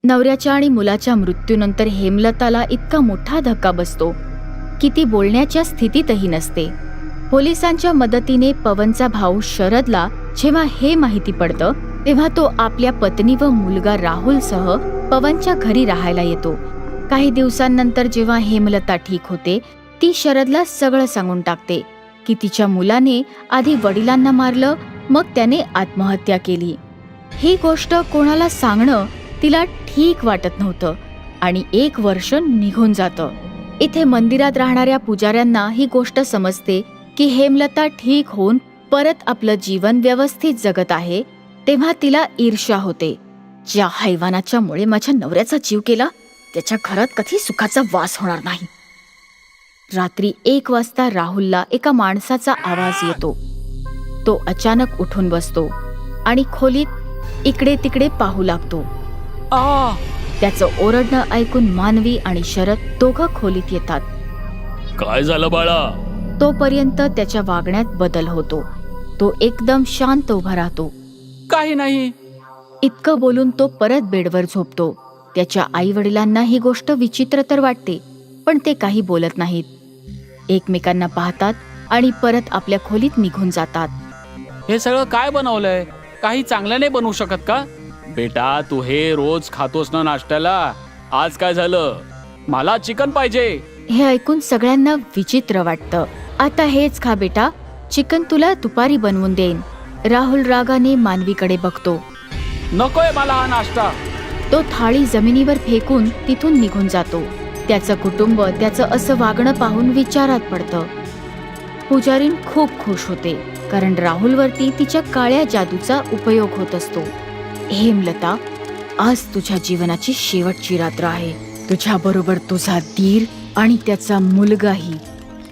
नवऱ्याच्या आणि मुलाच्या मृत्यूनंतर हेमलताला इतका मोठा धक्का बसतो की ती बोलण्याच्या स्थितीतही नसते. पोलिसांच्या मदतीने पवनचा भाऊ शरदला जेव्हा हे माहिती पडतं तेव्हा तो आपल्या पत्नी व मुलगा राहुलसह पवनच्या घरी राहायला येतो. काही दिवसांनंतर जेव्हा हेमलता ठीक होते ती शरदला सगळं सांगून टाकते की तिच्या मुलाने आधी वडिलांना मारलं, मग त्याने आत्महत्या केली. ही गोष्ट कोणाला सांगणं तिला ठीक वाटत नव्हतं आणि 1 वर्ष निघून जातं. इथे मंदिरात राहणाऱ्या पुजाऱ्यांना ही गोष्ट समजते की हेमलता ठीक होऊन परत आपलं जीवन व्यवस्थित जगत आहे. तेव्हा तिला ईर्ष्या होते. ज्या हैवानाच्या मुळे माझ्या नवऱ्याचा जीव गेला त्याच्या घरात कधी सुखाचा वास होणार नाही. रात्री 1 वाजता राहुलला एका माणसाचा आवाज येतो. तो अचानक उठून बसतो आणि खोलीत इकडे तिकडे पाहू लागतो. त्याचं ओरडणं ऐकून मानवी आणि शरद दोघं खोलीत येतात. काय झालं बाळा? तोपर्यंत त्याच्या वागण्यात बदल होतो. तो एकदम शांत उभा राहतो. काही नाही. इतकं बोलून तो परत बेडवर झोपतो. त्याच्या आई वडिलांना ही गोष्ट विचित्र तर वाटते, पण ते काही बोलत नाहीत. एकमेकांना पाहतात आणि परत आपल्या खोलीत निघून जातात. हे सगळं काय बनवलंय? काही चांगलं नाही बनवू शकत का? बेटा, तू हे रोज खातोस ना नाश्त्याला. आज काय झालं? मला चिकन पाहिजे. हे ऐकून सगळ्यांना विचित्र वाटतं. आता हेच खा बेटा, चिकन तुला दुपारी बनवून देईन. राहुल रागाने मानवीकडे बघतो. नकोय मला हा नाश्ता. तो थाळी जमिनीवर फेकून तिथून निघून जातो. त्याचं कुटुंब त्याचं असं वागणं पाहून विचारात पडतं. पुजारीण खूप खुश होते कारण राहुलवरती तिच्या काळ्या जादूचा उपयोग होत असतो. हेमलता, आज तुझ्या जीवनाची शेवटची रात्र आहे. तुझ्या बरोबर तुझा दीर आणि त्याचा मुलगाही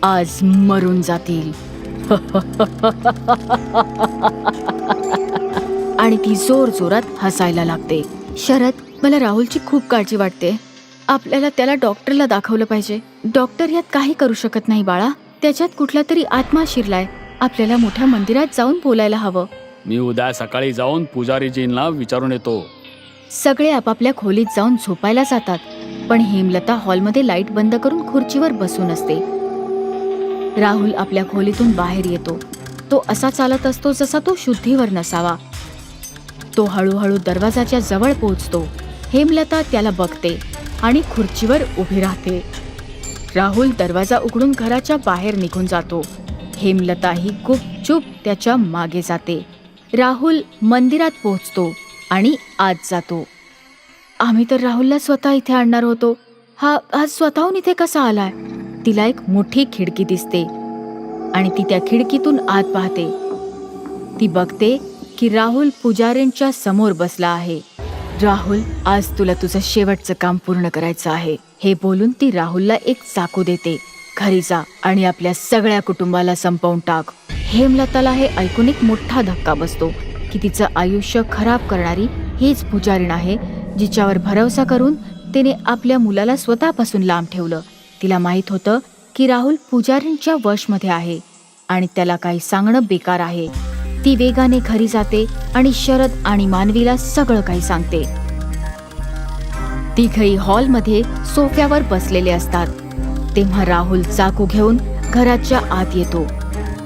आज मरून जातील. आणि ती जोर जोरात हसायला लागते. शरद, मला राहुलची खूप काळजी वाटते. आपल्याला त्याला डॉक्टरला दाखवलं पाहिजे. डॉक्टर यात काही करू शकत नाही बाळा. त्याच्यात कुठला तरी आत्मा शिरलाय. आपल्याला मोठ्या मंदिरात जाऊन बोलायला हवं. मी उद्या सकाळी जाऊन पुजारीजींना विचारून येतो. सगळे आपापल्या खोलीत जाऊन झोपायला जातात. पण हेमलता हॉलमध्ये लाईट बंद करून खुर्चीवर बसून असते. राहुल आपल्या खोलीतून बाहेर येतो. तो असा चालत असतो जसा तो शुद्धीवर नसावा. तो हळूहळू दरवाजाच्या जवळ पोहोचतो. हेमलता त्याला बघते आणि खुर्चीवर उभी राहते. राहुल दरवाजा उघडून घराच्या बाहेर निघून जातो. हेमलता ही गुपचूप त्याच्या मागे जाते. राहुल मंदिरात पोहोचतो आणि आत जातो. आम्ही तर राहुलला स्वतः इथे आणणार होतो. हा आज स्वतःहून इथे कसा आलाय? तिला एक मोठी खिडकी दिसते आणि ती त्या खिडकीतून आत पाहते. ती बघते की राहुल पुजाऱ्यांच्या समोर बसला आहे. राहुल, आज तुला तुझं शेवटचं काम पूर्ण करायचं आहे. हे बोलून ती राहुलला एक चाकू देते. घरी जा आणि आपल्या सगळ्या कुटुंबाला संपवून टाक. हेमलताला हे ऐकून एक मोठा धक्का बसतो की तिचं आयुष्य खराब करणारी हीच पुजारीण आहे, जिच्यावर भरवसा करून तिने आपल्या मुलाला स्वतःपासून लांब ठेवलं. तिला माहित होतं की राहुल पुजारींच्या वशमध्ये आहे आणि त्याला काही सांगणं बेकार आहे. ती वेगाने घरी जाते आणि शरद आणि मानवीला सगळं काही सांगते. तिघही हॉलमध्ये सोफ्यावर बसलेले असतात. तेव्हा राहुल चाकू घेऊन घराच्या आत येतो.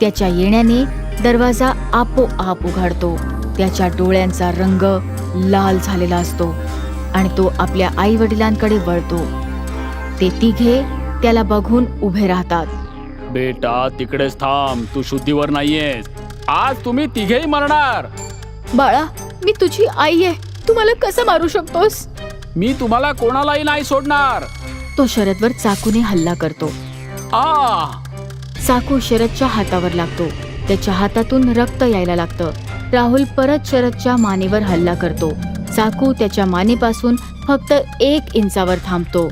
त्याच्या येण्याने दरवाजा आपोआप उघडतो. त्याच्या डोळ्यांचा रंग लाल झालेला असतो आणि तो आपल्या आई वडिलांकडे वळतो. ते तिघे त्याला बघून उभे राहतात. बेटा, तिकडेच थांब. तू शुद्धीवर नाहीयेस. आज तुम्ही तिघेही मरणार. बाळा, मी तुझी आई आहे. तू मला कसं मारू शकतोस? मी तुम्हाला कोणालाही नाही सोडणार. तो शरदवर चाकूने हल्ला करतो. चाकू शरदच्या हातावर लागतो. त्याच्या हातातून रक्त यायला लागतं. राहुल परत शरदच्या मानेवर हल्ला करतो. चाकू त्याच्या मानेपासून फक्त 1 इंचावर थांबतो.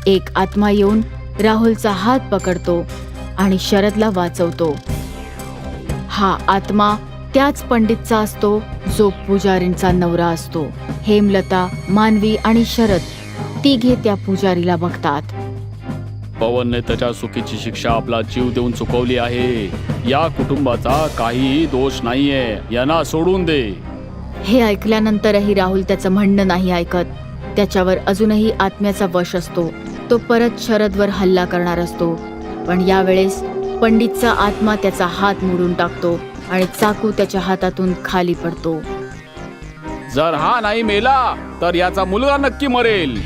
एक आत्मा येऊन राहुलचा हात पकडतो आणि शरदला वाचवतो. हा आत्मा त्याच पंडितचा असतो जो पुजारींचा नवरा असतो. हेमलता, मानवी आणि शरद तिघे त्या पुजारीला बघतात. पवनने त्याच्या चुकीची शिक्षा आपला जीव देऊन चुकवली आहे. या कुटुंबाचा काहीही दोष नाहीये. यांना सोडून दे. हे ऐकल्यानंतरही राहुल त्याचं म्हणणं नाही ऐकत. त्याच्यावर अजूनही आत्म्याचा वश असतो. तो परत शरदवर हल्ला करणार असतो, पण यावेळेस पंडितचा आत्मा त्याचा हात मोडून टाकतो आणि चाकू त्याच्या हातातून खाली पडतो. जर हा नाही मेला तर याचा मुलगा नक्की मरेल.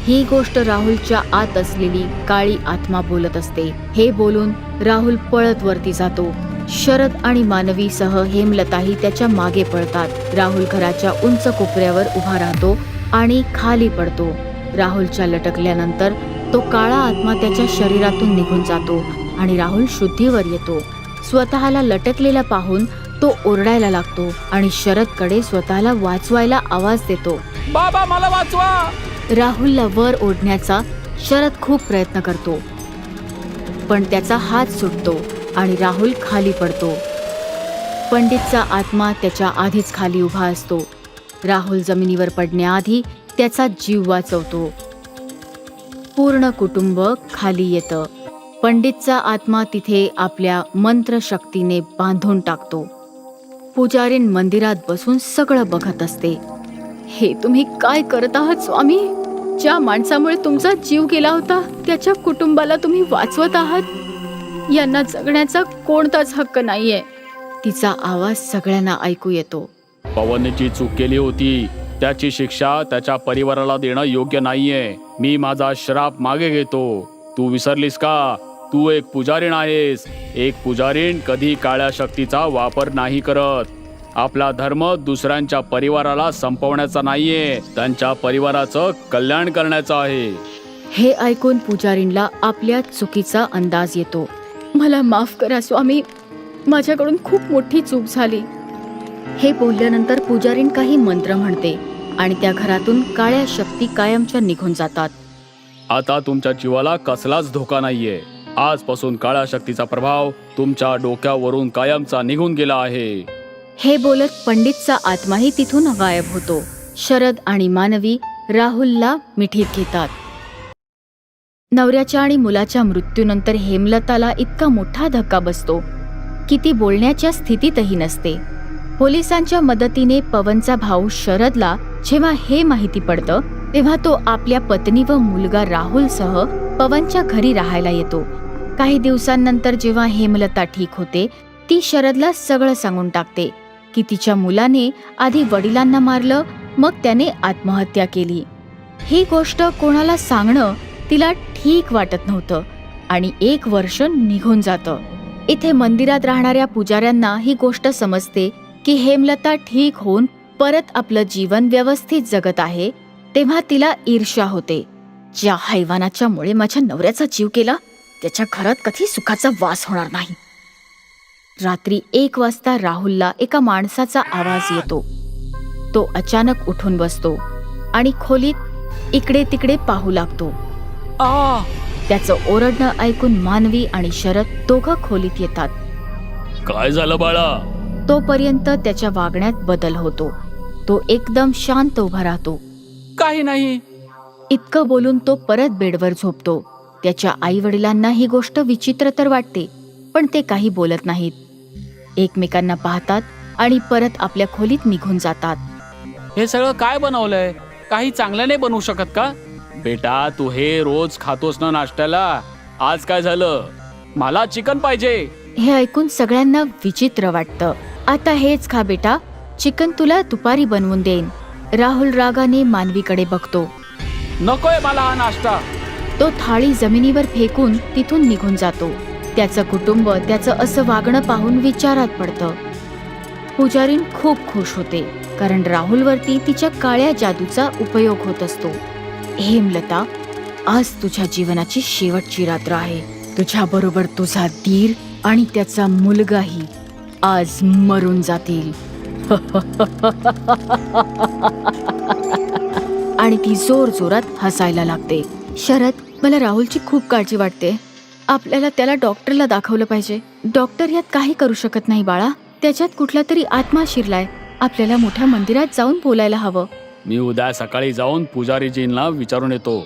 ही गोष्ट राहुलच्या आत असलेली काळी आत्मा बोलत असते. हे बोलून राहुल पळत वरती जातो. शरद आणि मानवी सह हेमलताही त्याच्या मागे पळतात. राहुल घराच्या उंच कोपऱ्यावर उभा राहतो आणि खाली पडतो. राहुलच्या लटकल्यानंतर तो काळा आत्मा त्याच्या शरीरातून निघून जातो आणि राहुल शुद्धीवर येतो. स्वतःला लटकलेला पाहून तो ओरडायला लागतो आणि शरदकडे स्वतःला वाचवायला आवाज देतो. बाबा मला वाचवा. राहुलला वर ओढण्याचा शरद खूप प्रयत्न करतो, पण त्याचा हात सुटतो आणि राहुल खाली पडतो. पंडितचा आत्मा त्याच्या आधीच खाली उभा असतो. राहुल जमिनीवर पडण्याआधी त्याचा जीव वाचवतो. पूर्ण कुटुंब खाली येतं. पंडितचा आत्मा तिथे आपल्या मंत्रशक्तीने बांधून टाकतो. पुजारीण मंदिरात बसून सगळं बघत असते. हे तुम्ही काय करत आहात स्वामी? ज्या माणसामुळे तुमचा जीव गेला होता त्याच्या कुटुंबाला तुम्ही वाचवत आहात. यांना जगण्याचा कोणताच हक्क नाहीये. तिचा आवाज सगळ्यांना ऐकू येतो. पवनची चूक केली होती, त्याची शिक्षा त्याच्या परिवाराला देणं योग्य नाहीये. मी माझा श्राप मागे घेतो. तू विसरलीस का? तू एक पुजारीण आहेस. एक पुजारीण कधी काळ्या शक्तीचा वापर नाही करत. आपला धर्म दुसऱ्यांच्या परिवाराला संपवण्याचा नाहीये, त्यांच्या परिवाराचं कल्याण करण्याचं आहे. हे ऐकून पुजारीणला आपल्या चुकीचा अंदाज येतो. मला माफ करा स्वामी, माझ्याकडून खूप मोठी चूक झाली. हे बोलल्यानंतर पुजारीण काही मंत्र म्हणते आणि त्या घरातून काळ्या शक्ती कायमच्या निघून जातात. आता तुमच्या जीवाला कसलाच धोका नाहीये. आजपासून काळ्या शक्तीचा प्रभाव तुमच्या डोक्यावरून कायमचा निघून गेला आहे. हे बोलत पंडितचा आत्माही तिथून गायब होतो. शरद आणि मानवी राहुलला मिठीत घेतात. नवऱ्याच्या आणि मुलाच्या मृत्यूनंतर हेमलताला इतका मोठा धक्का बसतो की ती बोलण्याच्या स्थितीतही नसते. पोलिसांच्या मदतीने पवनचा भाऊ शरदला जेव्हा हे माहिती पडतं तेव्हा तो आपल्या पत्नी व मुलगा राहुलसह पवनच्या घरी राहायला येतो. काही दिवसांनंतर जेव्हा हेमलता ठीक होते, ती शरदला सगळं सांगून टाकते की तिच्या मुलाने आधी वडिलांना मारलं, मग त्याने आत्महत्या केली. ही गोष्ट कोणाला सांगणं तिला ठीक वाटत नव्हतं आणि 1 वर्ष निघून जातं. इथे मंदिरात राहणाऱ्या पुजाऱ्यांना ही गोष्ट समजते की हेमलता ठीक होऊन परत आपलं जीवन व्यवस्थित जगत आहे. तेव्हा तिला ईर्ष्या होते. ज्या हैवानाच्या मुळे माझ्या नवऱ्याचा जीव गेला त्याच्या घरात कधी सुखाचा वास होणार नाही. रात्री 1 वाजता राहुलला एका माणसाचा आवाज येतो. तो अचानक उठून बसतो आणि खोलीत इकडे तिकडे पाहू लागतो. त्याचं ओरडणं ऐकून मानवी आणि शरद दोघं खोलीत येतात. काय झालं बाळा? तोपर्यंत त्याच्या वागण्यात बदल होतो. तो एकदम शांत उभा राहतो. काही नाही. इतकं बोलून तो परत बेडवर झोपतो. त्याच्या आई वडिलांना ही गोष्ट विचित्र तर वाटते, पण ते काही बोलत नाहीत. एकमेकांना पाहतात आणि परत आपल्या खोलीत निघून जातात. हे सगळं काय बनवलंय? काही चांगलं नाही बनवू शकत का? बेटा तू हे रोज खातोस ना नाश्त्याला. आज काय झालं? मला चिकन पाहिजे. हे ऐकून सगळ्यांना विचित्र वाटतं. आता हेच खा बेटा, चिकन तुला दुपारी बनवून देईन. राहुल रागाने मानवीकडे बघतो. नकोय मला हा नाश्ता. तो थाळी जमिनीवर फेकून तिथून निघून जातो. त्याचं कुटुंब त्याचं असं वागणं पाहून विचारात पडतं. पुजारीण खूप खुश होते, कारण राहुलवरती तिच्या काळ्या जादूचा उपयोग होत असतो. हेमलता, आज तुझ्या जीवनाची शेवटची रात्र आहे. तुझ्या बरोबर तुझा दीर आणि त्याचा मुलगाही आज मरून जातील. आणि ती जोर जोरात हसायला लागते. शरद, मला राहुलची खूप काळजी वाटते. आपल्याला त्याला डॉक्टरला दाखवलं पाहिजे. डॉक्टर यात काही करू शकत नाही बाळा. त्याच्यात कुठला तरी आत्मा शिरलाय. आपल्याला मोठ्या मंदिरात जाऊन बोलायला हवं. मी उद्या सकाळी जाऊन पुजारीजींना विचारून येतो.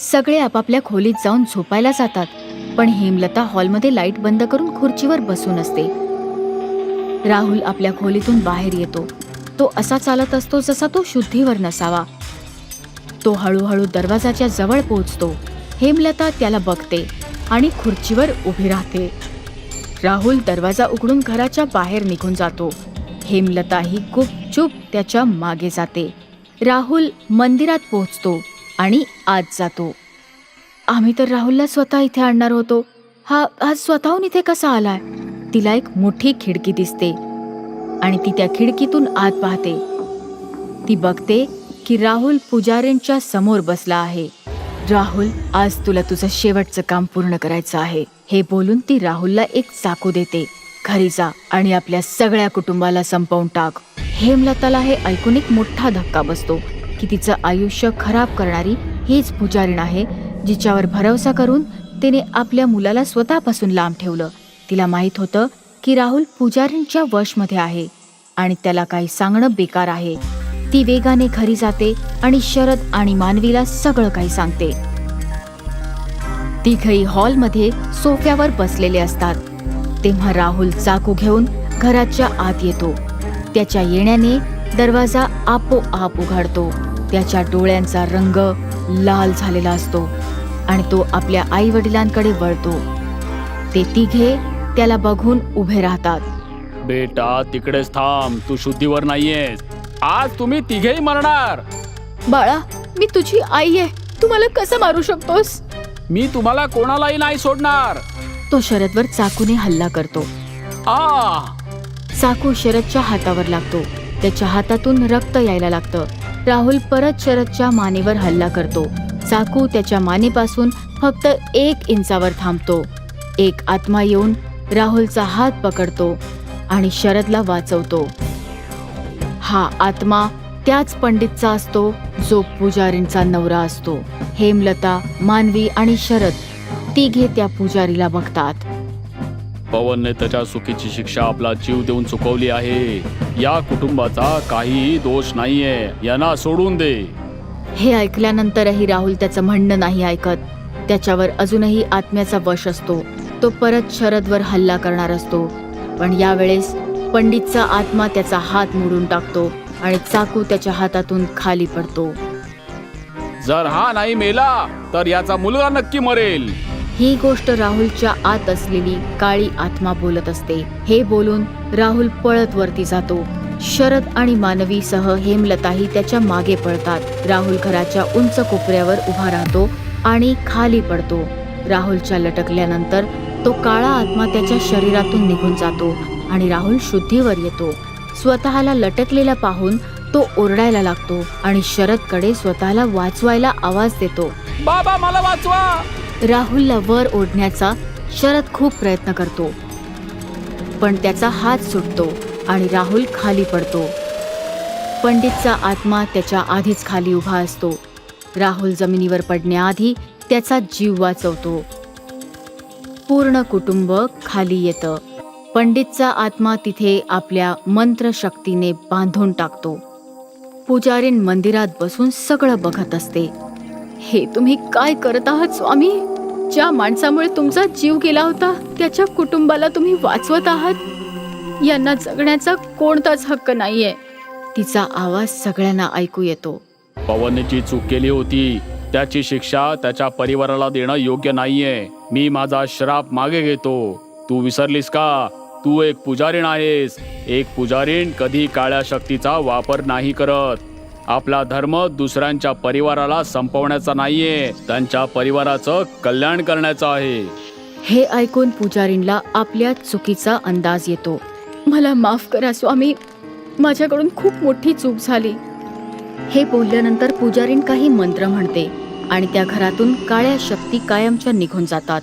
सगळे आपापल्या खोलीत जाऊन झोपायला जातात, पण हेमलता हॉलमध्ये लाईट बंद करून खुर्चीवर बसून असते. राहुल आपल्या खोलीतून बाहेर येतो. तो असा चालत असतो जसा तो शुद्धीवर नसावा. तो हळूहळू दरवाजाच्या जवळ पोहोचतो. हेमलता त्याला बघते आणि खुर्चीवर उभी राहते. राहुल दरवाजा उघडून घराच्या बाहेर निघून जातो. हेमलताही गुपचूप त्याच्या मागे जाते. राहुल मंदिरात पोहोचतो आणि आत जातो. आम्ही तर राहुलला स्वतः इथे आणणार होतो. हा स्वतःहून इथे कसा आलाय? तिला एक मोठी खिडकी दिसते आणि ती त्या खिडकीतून आत पाहते. ती बघते की राहुल पुजारींच्या समोर बसला आहे. राहुल, आज तुला तुझं शेवटचं काम पूर्ण करायचं आहे, हे बोलून ती राहुलला एक चाकू देते. घरी जा आणि आपल्या सगळ्या कुटुंबाला संपवून टाक. हेमलताला हे ऐकून एक मोठा धक्का बसतो की तिचं आयुष्य खराब करणारी हीच पुजारीण आहे, जिच्यावर भरवसा करून तिने आपल्या मुलाला स्वतःपासून लांब ठेवलं. तिला माहित होतं की राहुल पुजारींच्या वशमध्ये आहे आणि त्याला काही सांगणं बेकार आहे. ती वेगाने घरी जाते आणि शरद आणि मानवीला सगळं काही सांगते. तिघही हॉलमध्ये सोफ्यावर बसलेले असतात. तेव्हा राहुल चाकू घेऊन घराच्या आत येतो. त्याच्या येण्याने दरवाजा आपोआप उघडतो. त्याच्या डोळ्यांचा रंग लाल झालेला असतो आणि तो आपल्या आई वडिलांकडे वळतो. ते तिघे त्याला बघून उभे राहतात. बेटा, तिकडेच थांब. तू शुद्धीवर नाहीयेस. आज तुम्ही तिघेही मरणार. बाळा, मी तुझी आई आहे. तू मला कसं मारू शकतोस? मी तुम्हाला कोणालाही नाही सोडणार. तो शरदवर चाकूने हल्ला करतो. चाकू शरदच्या हातावर लागतो. त्याच्या हातातून रक्त यायला लागतं. राहुल परत शरदच्या मानेवर हल्ला करतो. चाकू त्याच्या मानेपासून फक्त 1 इंचावर थांबतो. एक आत्मा येऊन राहुलचा हात पकडतो आणि शरदला वाचवतो. हा आत्मा त्याच पंडितचा असतो जो पुजारींचा नवरा असतो. हेमलता, मानवी आणि शरद तिघे त्या पुजारीला बघतात. पवनने त्याच्या चुकीची शिक्षा आपला जीव देऊन चुकवली आहे. या कुटुंबाचा काहीही दोष नाहीये. यांना सोडून दे. हे ऐकल्यानंतरही राहुल त्याचं म्हणणं नाही ऐकत. त्याच्यावर अजूनही आत्म्याचा वश असतो. तो परत शरदवर हल्ला करणार असतो, पण यावेळेस पंडितचा आत्मा त्याचा हात मोडून टाकतो आणि चाकू त्याच्या हातातून खाली पडतो. जर हा नाही मेला तर याचा मुलगा नक्की मरेल. ही गोष्ट राहुलच्या आत असलेली काळी आत्मा बोलत असते. हे बोलून राहुल पळत वरती जातो. शरद आणि मानवी सह हेमलताही त्याच्या मागे पळतात. राहुल घराच्या उंच कोपऱ्यावर उभा राहतो आणि खाली पडतो. राहुलच्या लटकल्यानंतर तो काळा आत्मा त्याच्या शरीरातून निघून जातो आणि राहुल शुद्धीवर येतो. स्वतःला लटकलेला पाहून तो ओरडायला लागतो आणि शरदकडे स्वतःला वाचवायला आवाज देतो. बाबा, मला वाचवा. राहुलला वर ओढण्याचा शरद खूप प्रयत्न करतो, पण त्याचा हात सुटतो आणि राहुल खाली पडतो. पंडितचा आत्मा त्याच्या आधीच खाली उभा असतो. राहुल जमिनीवर पडण्याआधी त्याचा जीव वाचवतो. पूर्ण कुटुंब खाली येतं. पंडितचा आत्मा तिथे आपल्या मंत्रशक्तीने बांधून टाकतो. पुजारीण मंदिरात बसून सगळं बघत असते. हे तुम्ही काय करत आहात स्वामी? ज्या माणसामुळे तुमचा जीव गेला होता त्याच्या कुटुंबाला तुम्ही वाचवत आहात. यांना जगण्याचा कोणताच हक्क नाहीये. तिचा आवाज सगळ्यांना ऐकू येतो. पवनने जी चूक केली होती त्याची शिक्षा त्याच्या परिवाराला देणं योग्य नाहीये. मी माझा श्राप मागे घेतो. तू विसरलीस का? तू एक पुजारीण आहेस. एक पुजारीण कधी काळ्या शक्तीचा वापर नाही करत. आपला धर्म दुसऱ्यांच्या परिवाराला संपवण्याचा नाहीये, त्यांच्या परिवाराचं कल्याण करण्याचं आहे. हे ऐकून पुजारींला आपल्या चुकीचा अंदाज येतो. मला माफ करा स्वामी, माझ्याकडून खूप मोठी चूक झाली. हे बोलल्यानंतर पुजारीण काही मंत्र म्हणते आणि त्या घरातून काळ्या शक्ती कायमच्या निघून जातात.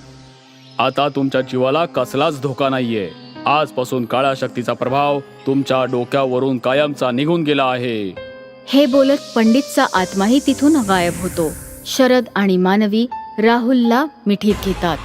आता तुमच्या जीवाला कसलाच धोका नाहीये. आजपासून काळ्या शक्तीचा प्रभाव तुमच्या डोक्यावरून कायमचा निघून गेला आहे. हे बोलत पंडितचा आत्माही तिथून गायब होतो. शरद आणि मानवी राहुलला मिठीत घेतात.